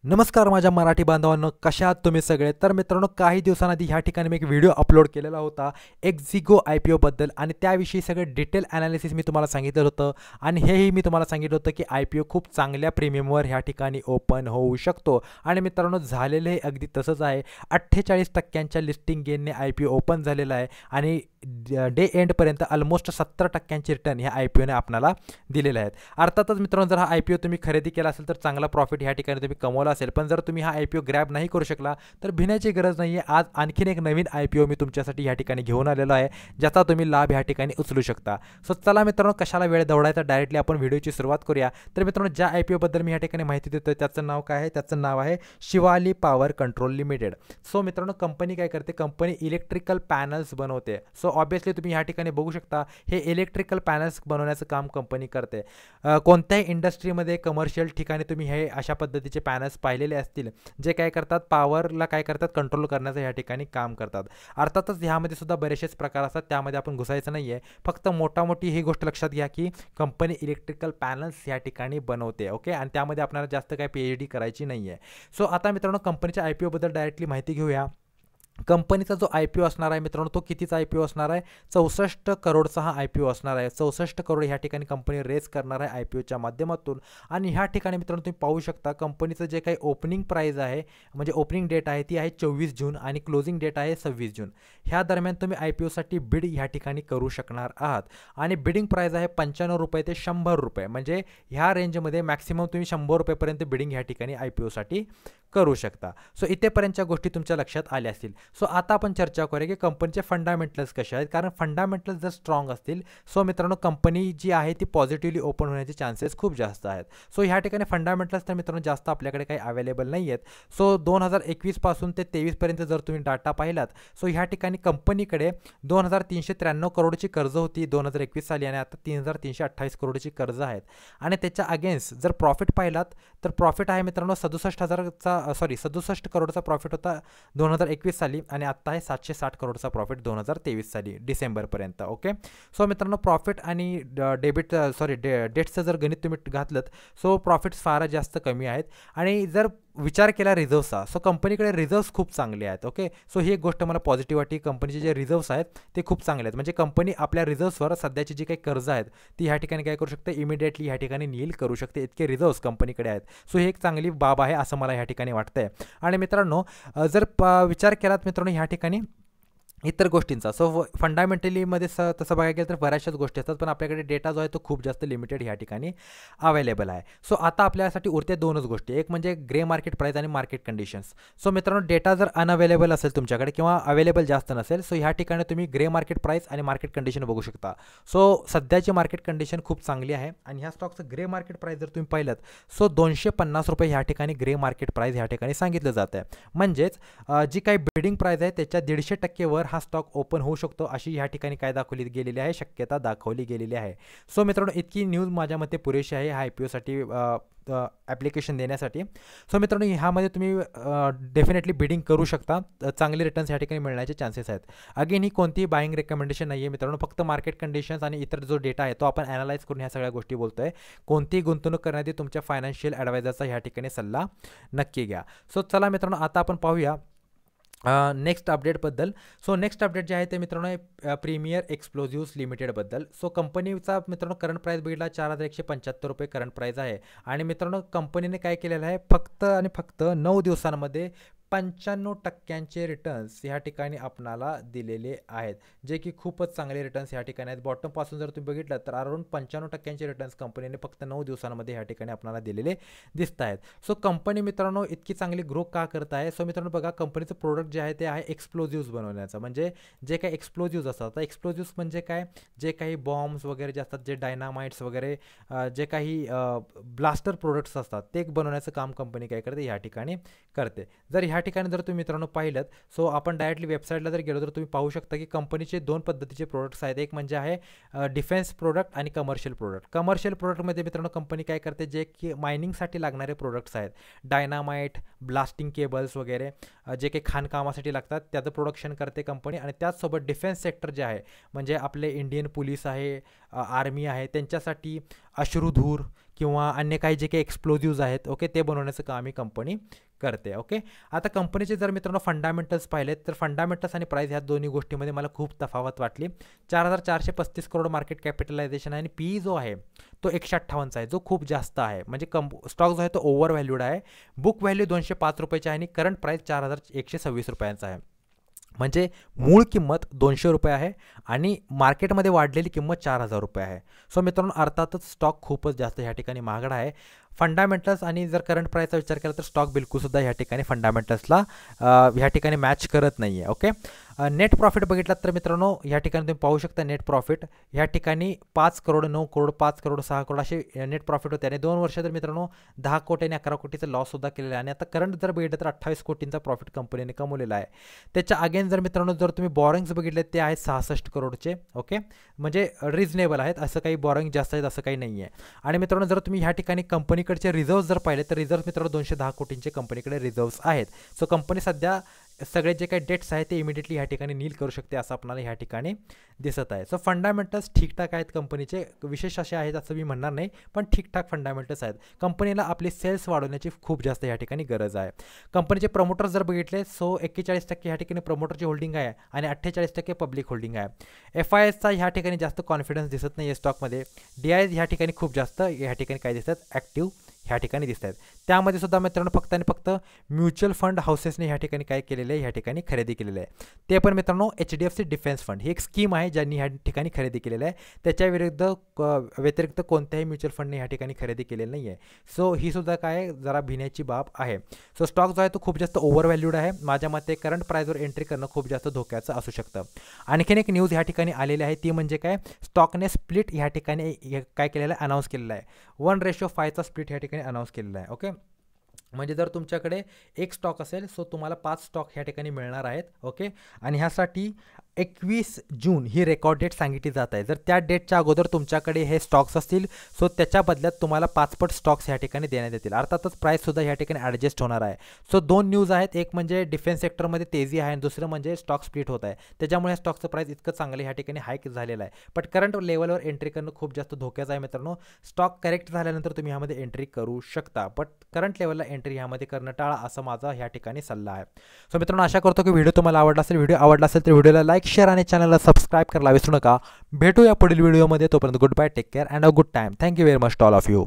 नमस्कार माझ्या मराठी बांधवांनो, कशा आहात तुम्ही सगळे? तर मित्रांनो, काही दिवसांआधी ह्या ठिकाणी मी एक व्हिडिओ अपलोड केलेला होता एक्झिगो IPO बद्दल आणि त्याविषयी सगळे डिटेल ॲनालिसिस मी तुम्हाला सांगितलं होतं आणि हेही मी तुम्हाला सांगितलं होतं की IPO खूप चांगल्या प्रीमियमवर ह्या ठिकाणी ओपन होऊ शकतो. आणि मित्रांनो, झालेलं हे अगदी तसंच आहे. 48% लिस्टिंग गेनने IPO ओपन झालेला आहे आणि डे एंडपर्यंत ऑलमोस्ट 70% रिटर्न ह्या IPOने आपल्याला दिलेले आहेत. अर्थातच मित्रांनो, जर हा IPO तुम्ही खरेदी केला असेल तर चांगला प्रॉफिट ह्या ठिकाणी तुम्ही कमवला असेल, पण जर तुम्ही हा IPO ग्रॅब नाही करू शकला तर भिण्याची गरज नाही आहे. आज आणखीन एक नवीन IPO मी तुमच्यासाठी ह्या ठिकाणी घेऊन आलेलो आहे, ज्याचा तुम्ही लाभ ह्या ठिकाणी उचलू शकता. सो चला मित्रांनो, कशाला वेळ दौडायचा, डायरेक्टली आपण व्हिडिओची सुरुवात करूया. तर मित्रांनो, ज्या IPO बद्दल मी ह्या ठिकाणी माहिती देतोय त्याचं नाव काय आहे? त्याचं नाव आहे Shivali power control limited. So मित्रांनो, कंपनी काय करते? कंपनी इलेक्ट्रिकल पॅनल्स बनवते. सो ऑब्वियसली तुम्ही ह्या ठिकाणी बघू शकता, हे इलेक्ट्रिकल पॅनल्स बनवण्याचं काम कंपनी करते. कोणत्याही इंडस्ट्रीमध्ये कमर्शियल ठिकाणी तुम्ही हे अशा पद्धतीचे पॅनल्स पाहिलेले असतील, जे काय करतात, पॉवरला काय करतात, कंट्रोल करण्याचं ह्या ठिकाणी काम करतात. अर्थातच ह्यामध्ये सुद्धा बरेचसेच प्रकार असतात, त्यामध्ये आपण घुसायचं नाही आहे. फक्त मोठी ही गोष्ट लक्षात घ्या की कंपनी इलेक्ट्रिकल पॅनल्स ह्या ठिकाणी बनवते. ओके, आणि त्यामध्ये आपल्याला जास्त काही PhD करायची नाही आहे. सो आता मित्रांनो, कंपनीच्या IPO बद्दल डायरेक्टली माहिती घेऊया. कंपनीचा जो IPO असणार आहे मित्रांनो, तो कितीचा IPO असणार आहे? 64 करोडचा हा IPO असणार आहे. 64 करोड ह्या ठिकाणी कंपनी रेज करणार आहे IPOच्या माध्यमातून. आणि ह्या ठिकाणी मित्रांनो तुम्ही पाहू शकता, कंपनीचं जे काही ओपनिंग प्राईज आहे, म्हणजे ओपनिंग डेट आहे, ती आहे 24 जून आणि क्लोजिंग डेट आहे 26 जून. ह्या दरम्यान तुम्ही IPOसाठी बिड ह्या ठिकाणी करू शकणार आहात. आणि बिडिंग प्राईज आहे 95 रुपये ते 100 रुपये, म्हणजे ह्या रेंजमध्ये मॅक्सिमम तुम्ही 100 रुपयेपर्यंत बिडिंग ह्या ठिकाणी IPOसाठी करू शकता. सो इथेपर्यंतच्या गोष्टी तुमच्या लक्षात आल्या असतील. सो आता आपण चर्चा करूया की कंपनीचे फंडामेंटल्स कसे आहेत, कारण फंडामेंटल्स जर स्ट्रॉंग असतील, सो मित्रांनो कंपनी जी आहे ती पॉझिटिव्हली ओपन होण्याचे चान्सेस खूप जास्त आहेत. सो ह्या ठिकाणी फंडामेंटल्स तर मित्रांनो जास्त आपल्याकडे काही अवेलेबल नाही आहेत. सो 2021 पासून ते 23 पर्यंत जर तुम्ही डाटा पाहिलात, सो ह्या ठिकाणी कंपनीकडे 2393 करोडची कर्ज होती 2021 साली आणि आता 3328 करोडची कर्ज आहेत. आणि त्याच्या अगेन्स्ट जर प्रॉफिट पाहिलात तर प्रॉफिट आहे मित्रांनो 67 करोडचा प्रॉफिट होता 2021 साली आणि आत्ता आहे 760 करोडचा प्रॉफिट 2023 साली डिसेंबरपर्यंत. ओके, सो मित्रांनो, प्रॉफिट आणि डेट्सचं जर गणित तुम्ही घातलं, सो प्रॉफिट्स फारच जास्त कमी आहेत. आणि जर विचार केला रिझर्व्सचा, सो कंपनीकडे रिझर्व्स खूप चांगले आहेत. ओके, सो ही एक गोष्ट मला पॉझिटिव्ह वाटते. कंपनीचे जे रिझर्व्स आहेत ते खूप चांगले आहेत, म्हणजे कंपनी आपल्या रिझर्व्सवर सध्याची जी काही कर्ज आहेत ती ह्या ठिकाणी काय करू शकते, इमिडिएटली ह्या ठिकाणी नील करू शकते, इतके रिझर्व्स कंपनीकडे आहेत. सो ही एक चांगली बाब आहे असं मला ह्या ठिकाणी वाटतंय. आणि मित्रांनो, जर विचार केलात मित्रांनो ह्या ठिकाणी इतर गोष्टींचा, सो फंडामेंटलीमध्ये तसं बघायला गेलं तर बऱ्याचशाच गोष्टी असतात, पण आपल्याकडे डेटा जो आहे तो खूप जास्त लिमिटेड ह्या ठिकाणी अवेलेबल आहे. सो आता आपल्यासाठी उरते दोनच गोष्टी, एक म्हणजे ग्रे मार्केट प्राईस आणि मार्केट कंडिशन्स. सो मित्रांनो, डेटा जर अनअवेलेबल असेल तुमच्याकडे किंवा अवेलेबल जास्त नसेल, सो ह्या ठिकाणी तुम्ही ग्रे मार्केट प्राईस आणि मार्केट कंडिशन बघू शकता. सो सध्याची मार्केट कंडिशन खूप चांगली आहे आणि ह्या स्टॉकचं ग्रे मार्केट प्राईस जर तुम्ही पाहिलं, सो 250 रुपये ह्या ठिकाणी ग्रे मार्केट प्राईस ह्या ठिकाणी सांगितलं जात आहे. म्हणजेच जी काही बिडिंग प्राईस आहे त्याच्या 150% वर हा स्टॉक ओपन होऊ शकतो, अशी ह्या ठिकाणी काय दाखवली गेलेली आहे, शक्यता दाखवली गेलेली आहे. सो मित्रांनो, इतकी न्यूज माझ्या मते पुरेशी आहे हा IPOसाठी ॲप्लिकेशन देण्यासाठी. सो मित्रांनो, ह्यामध्ये तुम्ही डेफिनेटली बिडिंग करू शकता, चांगले रिटर्न्स ह्या ठिकाणी मिळण्याचे चान्सेस आहेत. अगेन ही कोणतीही बाईंग रेकमेंडेशन नाही आहे मित्रांनो, फक्त मार्केट कंडिशन्स आणि इतर जो डेटा आहे तो आपण ॲनालाइज करून ह्या सगळ्या गोष्टी बोलतोय. कोणतीही गुंतवणूक करण्याआधी तुमच्या फायनान्शियल ॲडवायझरचा ह्या ठिकाणी सल्ला नक्की घ्या. सो चला मित्रांनो, आता आपण पाहूया नेक्स्ट अपडेटबद्दल. सो नेक्स्ट अपडेट जे आहे ते मित्रांनो प्रीमियर एक्सप्लोजिव्स लिमिटेडबद्दल. सो कंपनीचा मित्रांनो करंट प्राईस बघितला 4175 रुपये करंट प्राईस आहे. आणि मित्रांनो, कंपनीने काय केलेलं आहे, फक्त आणि फक्त 9 दिवसांमध्ये 95% रिटर्न्स ह्या ठिकाणी आपणाला दिलेले आहेत, जे की खूपच चांगले रिटर्न्स ह्या ठिकाणी आहेत. बॉटमपासून जर तुम्ही बघितलं तर अराउंड 95% रिटर्न्स कंपनीने फक्त 9 दिवसांमध्ये ह्या ठिकाणी आपल्याला दिलेले दिसत आहेत. सो कंपनी मित्रांनो इतकी चांगली ग्रो का करत आहे? सो मित्रांनो बघा, कंपनीचं प्रोडक्ट जे आहे ते आहे एक्सप्लोजिव्स बनवण्याचं, म्हणजे जे काही एक्सप्लोजिव्स असतात. तर एक्सप्लोजिव्स म्हणजे काय, जे काही बॉम्ब्स वगैरे जे असतात, जे डायनामाइट्स वगैरे जे काही ब्लास्टर प्रोडक्ट्स असतात ते बनवण्याचं काम कंपनी काय करते, ह्या ठिकाणी करते. जर ह्या ठिकाणी जर तुम्ही मित्रांनो पाहिलं, सो आपण डायरेक्टली वेबसाईटला जर गेलो तर तुम्ही पाहू शकता की कंपनीचे 2 पद्धतीचे प्रोडक्ट्स आहेत. एक म्हणजे आहे डिफेन्स प्रोडक्ट आणि कमर्शियल प्रोडक्ट. कमर्शियल प्रोडक्टमध्ये मित्रांनो कंपनी काय करते, जे की मायनिंगसाठी लागणारे प्रोडक्ट्स आहेत, डायनामाइट, ब्लास्टिंग केबल्स वगैरे जे काही खाणकामासाठी लागतात त्याचं प्रोडक्शन करते कंपनी. आणि त्याचसोबत डिफेन्स सेक्टर जे आहे, म्हणजे आपले इंडियन पोलीस आहे, आर्मी आहे, त्यांच्यासाठी अश्रुधूर किंवा अन्य काही जे काही एक्सप्लोजिव्ज आहेत ओके ते बनवण्याचं काम ही कंपनी करते ओके. आता कंपनीचे जर मित्रांनो फंडामेंटल्स पाहिलेत तर फंडामेंटल्स आणि प्राईस ह्या दोन्ही गोष्टीमध्ये मला खूप तफावत वाटली. 4435 करोड मार्केट कॅपिटलायझेशन आहे आणि पी जो आहे तो 158चा आहे जो खूप जास्त आहे. म्हणजे स्टॉक जो आहे तो ओव्हर व्हॅल्यूड आहे. बुक व्हॅल्यू 205 रुपयाची आहे आणि करंट प्राईस 4126 रुपयांचा आहे. म्हणजे मूळ किंमत 200 रुपये आहे आणि मार्केटमध्ये वाढलेली किंमत 4000 रुपये आहे. सो मित्रांनो अर्थातच स्टॉक खूपच जास्त ह्या ठिकाणी महागडा आहे. फंडामेंटल्स आणि जर करंट प्राईसचा विचार केला तर स्टॉक बिलकुलसुद्धा ह्या ठिकाणी फंडामेंटल्सला ह्या ठिकाणी मॅच करत नाही आहे ओके. नेट प्रॉफिट बघितलात तर मित्रांनो ह्या ठिकाणी तुम्ही पाहू शकता नेट प्रॉफिट ह्या ठिकाणी 5 करोड 9 करोड 5 करोड 6 करोड असे नेट प्रॉफिट होते आणि 2 वर्ष तर मित्रांनो 10 कोटी आणि 11 कोटीचा लॉससुद्धा केलेला आहे आणि आता करंट जर बघितलं तर 28 कोटींचा प्रॉफिट कंपनीने कमवलेला आहे. त्याच्या अगेन जर मित्रांनो जर तुम्ही बॉरिंग्स बघितले ते आहेत 66 करोडचे ओके. म्हणजे रिजनेबल आहेत, असं काही बॉरिंग जास्त आहेत असं काही नाही आहे. आणि मित्रांनो जर तुम्ही ह्या ठिकाणी कंपनीकडचे रिझर्व्ह जर पाहिले तर रिझर्व्ह मित्रांनो 210 कोटींचे कंपनीकडे रिझर्व्स आहेत. सो कंपनी सध्या सगळे जे काही डेट्स आहेत ते इमिडिएटली ह्या ठिकाणी नील करू शकते असं आपल्याला ह्या ठिकाणी दिसत आहे. सो फंडामेंटल्स ठीकठाक आहेत कंपनीचे, विशेष असे आहेत असं मी म्हणणार नाही पण ठीकठाक फंडामेंटल्स आहेत. कंपनीला आपली सेल्स वाढवण्याची खूप जास्त ह्या ठिकाणी गरज आहे. कंपनीचे प्रमोटर्स जर बघितले सो 41% ह्या ठिकाणी प्रमोटरची होल्डिंग आहे आणि 48% पब्लिक होल्डिंग आहे. FISचा ह्या ठिकाणी जास्त कॉन्फिडन्स दिसत नाही आहे स्टॉकमध्ये. DIs ह्या ठिकाणी खूप जास्त ह्या ठिकाणी काय दिसतात ॲक्टिव्ह ह्या ठिकाणी दिसत आहेत. त्यामध्ये सुद्धा मित्रांनो फक्त आणि फक्त म्युच्युअल फंड हाऊसेसने ह्या ठिकाणी काय केलेलं आहे ह्या ठिकाणी खरेदी केलेलं आहे. ते पण मित्रांनो HDFC डिफेन्स फंड ही एक स्कीम आहे ज्यांनी ह्या ठिकाणी खरेदी केलेलं आहे. त्याच्या व्यतिरिक्त कोणत्याही म्युच्युअल फंडने ह्या ठिकाणी खरेदी केलेली नाही आहे. सो ही सुद्धा काय जरा भिण्याची बाब आहे. सो स्टॉक जो आहे तो खूप जास्त ओव्हर व्हॅल्यूड आहे. माझ्या मते करंट प्राईजवर एंट्री करणं खूप जास्त धोक्याचं असू शकतं. आणखीन एक न्यूज ह्या ठिकाणी आलेली आहे ती म्हणजे काय स्टॉकने स्प्लिट ह्या ठिकाणी काय केलेलं आहे अनाऊन्स केलेलं आहे. 1:5चा स्प्लिट ह्या ठिकाणी अनाऊन्स केलेला आहे ओके. म्हणजे जर तुमच्याकडे एक स्टॉक असेल सो तुम्हाला 5 स्टॉक ह्या ठिकाणी मिळणार आहेत ओके. आणि ह्यासाठी 21 जून ही रेकॉर्ड डेट सांगितली जात आहे. जर त्या डेटच्या अगोदर तुमच्याकडे हे स्टॉक्स असतील सो त्याच्या बदल्यात तुम्हाला 5 पट स्टॉक्स ह्या ठिकाणी देण्यात येतील. अर्थातच प्राईससुद्धा ह्या ठिकाणी ॲडजस्ट होणार आहे. सो 2 न्यूज आहेत, एक म्हणजे डिफेन्स सेक्टरमध्ये तेजी आहे आणि दुसरं म्हणजे स्टॉक स्प्लिट होत आहे. त्याच्यामुळे या स्टॉकचं प्राईस इतकं चांगलं ह्या ठिकाणी हाईक झालेलं आहे. बट करंट लेवलवर एंट्री करणं खूप जास्त धोक्याचं आहे मित्रांनो. स्टॉक करेक्ट झाल्यानंतर तुम्ही ह्यामध्ये एंट्री करू शकता बट करंट लेवलला एंट्री ह्यामध्ये करणं टाळा असा माझा ह्या ठिकाणी सल्ला आहे. सो मित्रांनो आशा करतो की व्हिडिओ तुम्हाला आवडला असेल. व्हिडिओ आवडला असेल तर व्हिडिओला लाईक शेअर आणि चॅनलला सबस्क्राईब करायला विसरू नका. भेटूया पुढील व्हिडिओमध्ये. तोपर्यंत good bye, take care and a good time. Thank you very much to all of you.